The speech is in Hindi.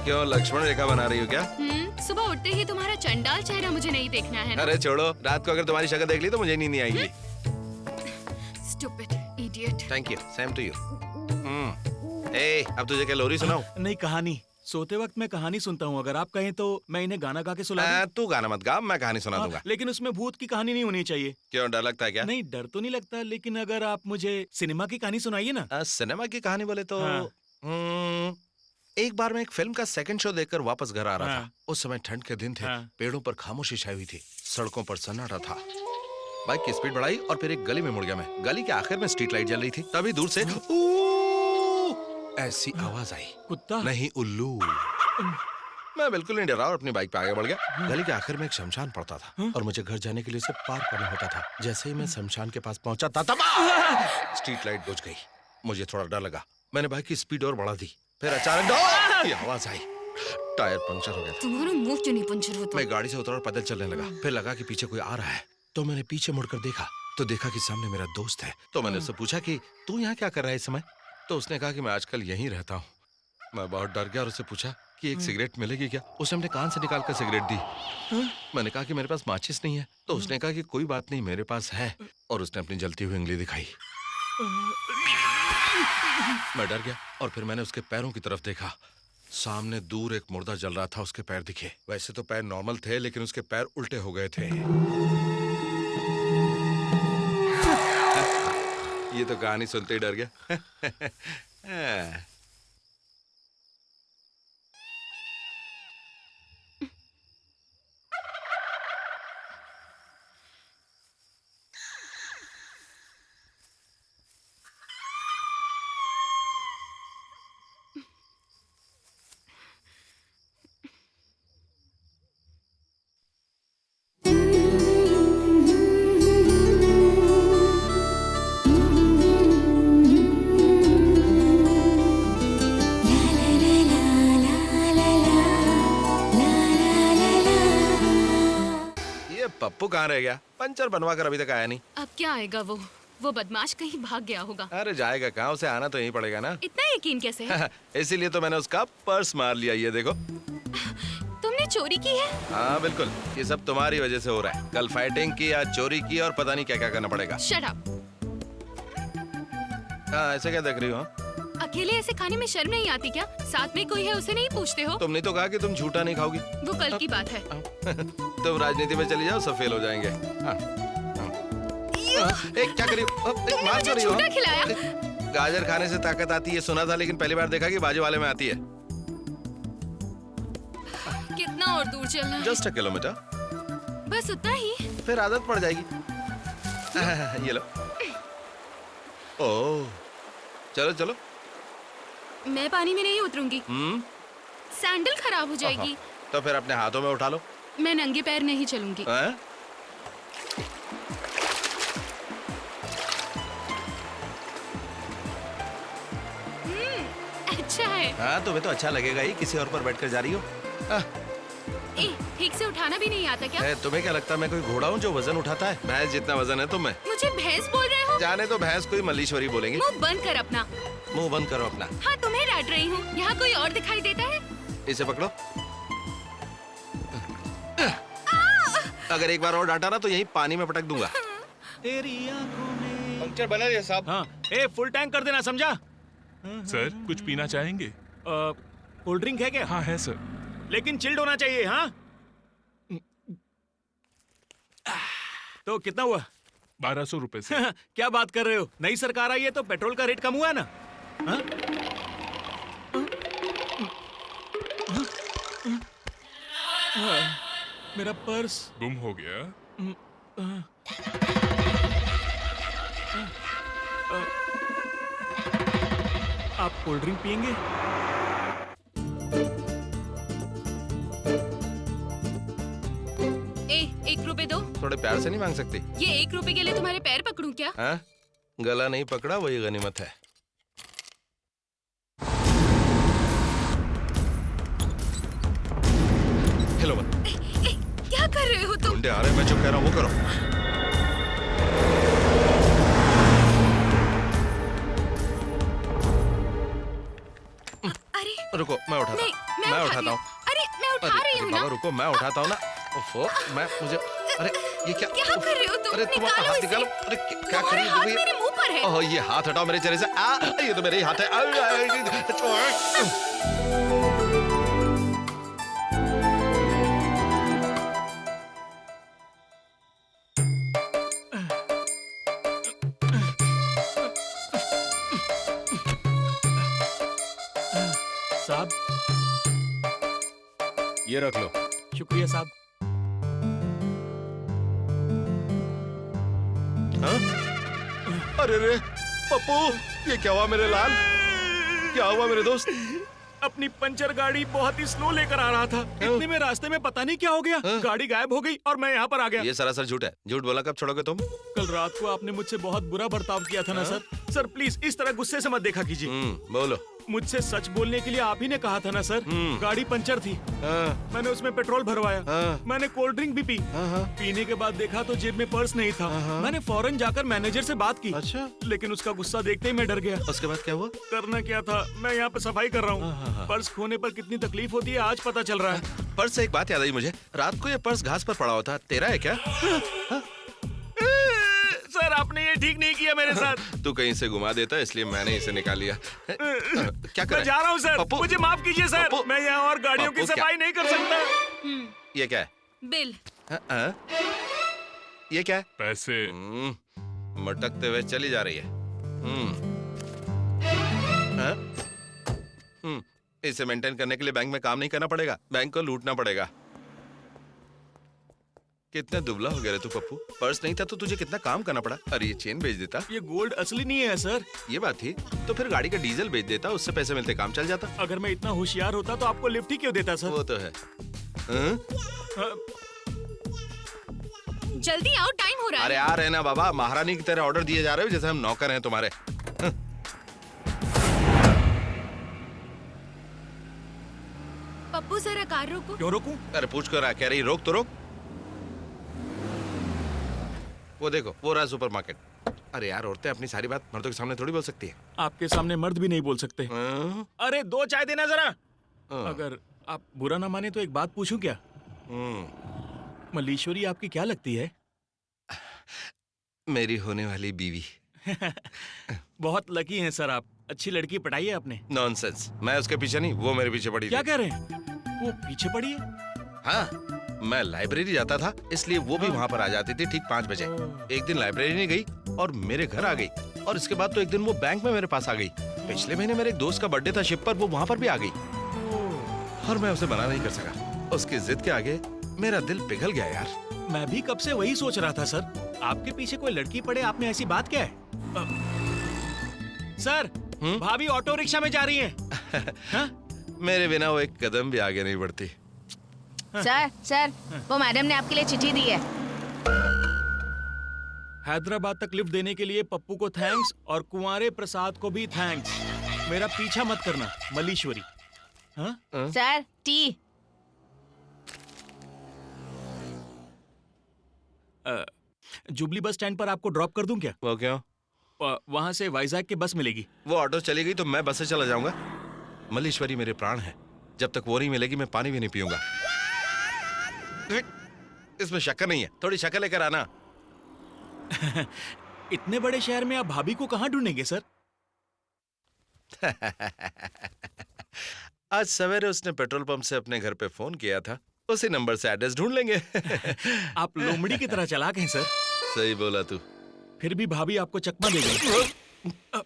क्यों लक्ष्मण रेखा बना रही हो क्या? सुबह उठते ही तुम्हारा चंडाल चेहरा मुझे नहीं देखना है ना? अरे छोड़ो, रात को अगर तुम्हारी शक्ल देख ली तो मुझे नींद नहीं आएगी। Stupid idiot. Thank you, same to you. ए, अब तुझे क्या लोरी सुनाऊं? नहीं, कहानी। सोते वक्त मैं कहानी सुनता हूँ। अगर आप कहें तो मैं इन्हें गाना गा के सुना दूं? तू गाना मत गा, मैं कहानी सुना दूंगा। लेकिन उसमें भूत की कहानी नहीं होनी चाहिए। क्यों, डर लगता है क्या? नहीं, डर तो नहीं लगता, लेकिन अगर आप मुझे सिनेमा की कहानी सुनाइए ना। सिनेमा की कहानी बोले तो हाँ। एक बार मैं एक फिल्म का सेकंड शो देखकर वापस घर आ रहा हाँ। था। उस समय ठंड के दिन थे। हाँ। पेड़ों पर खामोशी छाई हुई थी, सड़कों पर सन्नाटा था। बाइक की स्पीड बढ़ाई और फिर एक गली में मुड़ गया मैं। गली के आखिर में स्ट्रीट लाइट जल रही थी। तभी दूर से ऐसी आवाज आई। कुत्ता? नहीं, उल्लू। मैं बिल्कुल नहीं डरा और अपनी बाइक पे आगे बढ़ गया। गली के आखिर में एक शमशान पड़ता था और मुझे घर जाने के लिए उसे पार करना होता था। जैसे ही मैं शमशान के पास पहुंचा था तब स्ट्रीट लाइट बुझ गई। मुझे थोड़ा डर लगा। मैंने बाइक की स्पीड और बढ़ा दी। फिर अचानक की आवाज आई। टायर पंक्चर हो गया था। तुम्हारा मुंह क्यों नहीं पंचर होता? मैं गाड़ी से उतरा और पैदल चलने लगा। फिर लगा कि पीछे कोई आ रहा है, तो मैंने पीछे मुड़कर देखा तो देखा कि सामने मेरा दोस्त है। तो मैंने उससे पूछा कि तू यहाँ क्या कर रहा है इस समय? तो उसने कहा कि मैं आजकल यहीं रहता हूँ। मैं बहुत डर गया और उससे पूछा कि एक सिगरेट मिलेगी क्या? उसने अपने कान से निकाल कर सिगरेट दी। मैंने कहा कि मेरे पास माचिस नहीं है। तो उसने कहा कि कोई बात नहीं, मेरे पास है। और उसने अपनी जलती हुई उंगली दिखाई। मैं डर गया और फिर मैंने उसके पैरों की तरफ देखा। सामने दूर एक मुर्दा जल रहा था, उसके पैर दिखे। वैसे तो पैर नॉर्मल थे, लेकिन उसके पैर उल्टे हो गए थे। ये तो कहानी सुनते ही डर गया। पप्पू कहाँ रह गया? पंचर बनवा कर अभी तक आया नहीं। अब क्या आएगा वो बदमाश कहीं भाग गया होगा। अरे जाएगा कहाँ, उसे आना तो यहीं पड़ेगा ना। इतना यकीन कैसे है? इसीलिए तो मैंने उसका पर्स मार लिया। ये देखो। तुमने चोरी की है? हाँ बिल्कुल, ये सब तुम्हारी वजह से हो रहा है। कल फाइटिंग की, आज चोरी की और पता नहीं क्या क्या करना पड़ेगा। Shut up. हाँ, ऐसे क्या देख रही हो? अकेले ऐसे खाने में शर्म नहीं आती क्या? साथ में कोई है उसे नहीं पूछते हो? तुमने तो कहा कि तुम झूठा नहीं खाओगी। वो कल की बात है। तुम राजनीति में चली जाओ, सब फेल हो जाएंगे। क्या करी? मार मुझे झूठा खिलाया। गाजर खाने से ताकत आती है सुना था, लेकिन पहली बार देखा कि बाजू वाले में आती है। कितना और दूर चलना है? Just 1 kilometre. बस उतना ही? फिर आदत पड़ जाएगी। ये लो। ओह, चलो चलो। मैं पानी में नहीं उतरूंगी। सैंडल खराब हो जाएगी। तो फिर अपने हाथों में उठा लो। मैं नंगे पैर नहीं चलूंगी। अच्छा है। हाँ, तुम्हें तो अच्छा लगेगा ही, किसी और पर बैठकर जा रही हो। ठीक से उठाना भी नहीं आता क्या? तुम्हें क्या लगता है मैं कोई घोड़ा हूँ जो वजन उठाता है? भैंस जितना वजन है तुम्हें। मुझे भैंस बोल रहे हो? जाने तो भैंस कोई मल्लीश्वरी बोलेंगे। मुंह बंद कर अपना। मुंह बंद करो अपना। हाँ, तुम्हें डांट रही हूँ। यहाँ कोई और दिखाई देता है? इसे पकड़ो। अगर एक बार और डांटा ना तो यही पानी में पटक दूंगा। तेरी आंखों में पंक्चर बना दिया साहब। हाँ, फुल टैंक कर देना, समझा? सर कुछ पीना चाहेंगे? कोल्ड ड्रिंक है क्या? हाँ है सर। लेकिन चिल्ड होना चाहिए। हाँ, तो कितना हुआ? 1200 रुपए से। क्या बात कर रहे हो? नई सरकार आई है तो पेट्रोल का रेट कम हुआ ना? हाँ? मेरा पर्स गुम हो गया। आप कोल्ड ड्रिंक पियेंगे? ₹1 दो। थोड़े प्यार से नहीं मांग सकती? ये ₹1 के लिए तुम्हारे पैर पकड़ूं क्या? हाँ? गला नहीं पकड़ा वही गनीमत है। हेलो मत। क्या कर रहे हो तुम? गुंडे आ रहे हैं, मैं जो कह रहा हूँ वो करो। अरे रुको मैं उठाता नहीं, हूँ, मैं उठाता हूँ। अरे मैं उठा रही हूँ ना। बाबा रुको, मैं उठाता हूँ ना। ओफो, मैं मुझे अरे ये क्या कर रहे हो तुम? अरे तुम अपना निकालो हाथ इसे। निकालो। अरे क्या तुम्हारा कर हाथ रही हो? मेरे मुंह पर है। ओह ये हाथ हटाओ मेरे चेहरे से। ये तो मेरे ही हाथ है। साहब, ये रख लो। शुक्रिया साहब। हाँ? अरे रे पप्पू, ये क्या हुआ मेरे लाल? क्या हुआ मेरे दोस्त? अपनी पंचर गाड़ी बहुत ही स्लो लेकर आ रहा था। इतने में रास्ते में पता नहीं क्या हो गया, गाड़ी गायब हो गई और मैं यहाँ पर आ गया। ये सरासर झूठ है। झूठ बोला कब छोड़ोगे तुम? कल रात को आपने मुझसे बहुत बुरा बर्ताव किया था ना सर। सर प्लीज इस तरह गुस्से से मत देखा कीजिए। बोलो। मुझसे सच बोलने के लिए आप ही ने कहा था ना सर। गाड़ी पंचर थी, मैंने उसमें पेट्रोल भरवाया, मैंने कोल्ड ड्रिंक भी पी। पीने के बाद देखा तो जेब में पर्स नहीं था। मैंने फौरन जाकर मैनेजर से बात की। अच्छा, लेकिन उसका गुस्सा देखते ही मैं डर गया। उसके बाद क्या हुआ? करना क्या था, मैं यहाँ पे सफाई कर रहा हूँ। पर्स खोने पर कितनी तकलीफ होती है आज पता चल रहा है। पर्स से एक बात याद आई मुझे। रात को ये पर्स घास पर पड़ा हुआ था, तेरा है क्या? सर आपने ये ठीक नहीं किया मेरे साथ। तू कहीं से घुमा देता इसलिए मैंने इसे निकाल लिया। क्या कर? मैं जा रहा हूँ सर, पप्पू। मुझे माफ कीजिए सर। पप्पू। मैं यहाँ और गाड़ियों की पप्पू, क्या? सफाई नहीं कर सकता। ये क्या है? बिल। ये क्या है? पैसे। मटकते हुए चली जा रही है। इसे मेंटेन करने के लिए बैंक में काम नहीं करना पड़ेगा, बैंक को लूटना पड़ेगा। कितना दुबला हो गया रे तू पप्पू। पर्स नहीं था तो तुझे कितना काम करना पड़ा। अरे ये चेन बेच देता। ये गोल्ड असली नहीं है सर। ये बात थी तो फिर गाड़ी का डीजल बेच देता, उससे पैसे मिलते, काम चल जाता। अगर मैं इतना होशियार होता तो आपको लिफ्ट ही क्यों देता सर। वो तो है। जल्दी आओ, टाइम हो रहा अरे है। आ रहे ना बाबा, महारानी की तरह ऑर्डर दिए जा रहे हो जैसे हम नौकर हैं तुम्हारे। पप्पू जरा कार रोको। क्यों रोकूं? अरे पूछ कर रहा, कह रही रोक तो रोक। वो देखो, वो रहा सुपरमार्केट। अरे यार, औरतें अपनी सारी बात मर्दों के सामने थोड़ी बोल सकती है। आपके सामने मर्द भी नहीं बोल सकते। अरे 2 चाय देना जरा। हाँ। अगर आप बुरा ना माने तो एक बात पूछूं क्या? मल्लीश्वरी आपकी क्या लगती है? मेरी होने वाली बीवी। बहुत लकी हैं सर आप। अच्छी लड़की पटाई है आपने। नॉनसेंस, मैं उसके पीछे नहीं, वो मेरे पीछे पड़ी क्या थी। कह रहे हैं? वो पीछे पड़ी है? हाँ, मैं लाइब्रेरी जाता था इसलिए वो भी वहाँ पर आ जाती थी ठीक 5 बजे। एक दिन लाइब्रेरी नहीं गई और मेरे घर आ गई, और इसके बाद तो एक दिन वो बैंक में मेरे पास आ गई। पिछले महीने मेरे एक दोस्त का बर्थडे था शिप पर, वो वहाँ पर भी आ गई और मैं उसे मना नहीं कर सका। उसकी जिद के आगे मेरा दिल पिघल गया यार। मैं भी कब से वही सोच रहा था सर। आपके पीछे कोई लड़की पड़े, आपने ऐसी बात क्या है? सर, भाभी ऑटो रिक्शा में जा रही हैं। हाँ? मेरे बिना वो एक कदम भी आगे नहीं बढ़ती। सर, वो मैडम ने आपके लिए चिट्ठी दी है। हैदराबाद तक लिफ्ट देने के लिए पप्पू को थैंक्स और कुंवारे प्रसाद को भी थैंक्स। मेरा पीछा मत करना मल्लीश्वरी। हाँ? Sir, T. Jubilee bus stand पर आपको ड्रॉप कर दूं क्या? वो क्यों? वहाँ से वाइजैक की बस मिलेगी। वो ऑटो चली गई तो मैं बस से चला जाऊंगा। मल्लीश्वरी मेरे प्राण है, जब तक वो नहीं मिलेगी मैं पानी भी नहीं पीऊंगा। इसमें शक्कर नहीं है, थोड़ी शक्कर लेकर आना। इतने बड़े शहर में आप भाभी को कहाँ ढूंढेंगे सर? आज सवेरे उसने पेट्रोल पंप से अपने घर पे फोन किया था, उसी नंबर से एड्रेस ढूंढ लेंगे। आप लोमड़ी की तरह चालाक हैं सर। सही बोला तू। फिर भी भाभी आपको चकमा दे गई।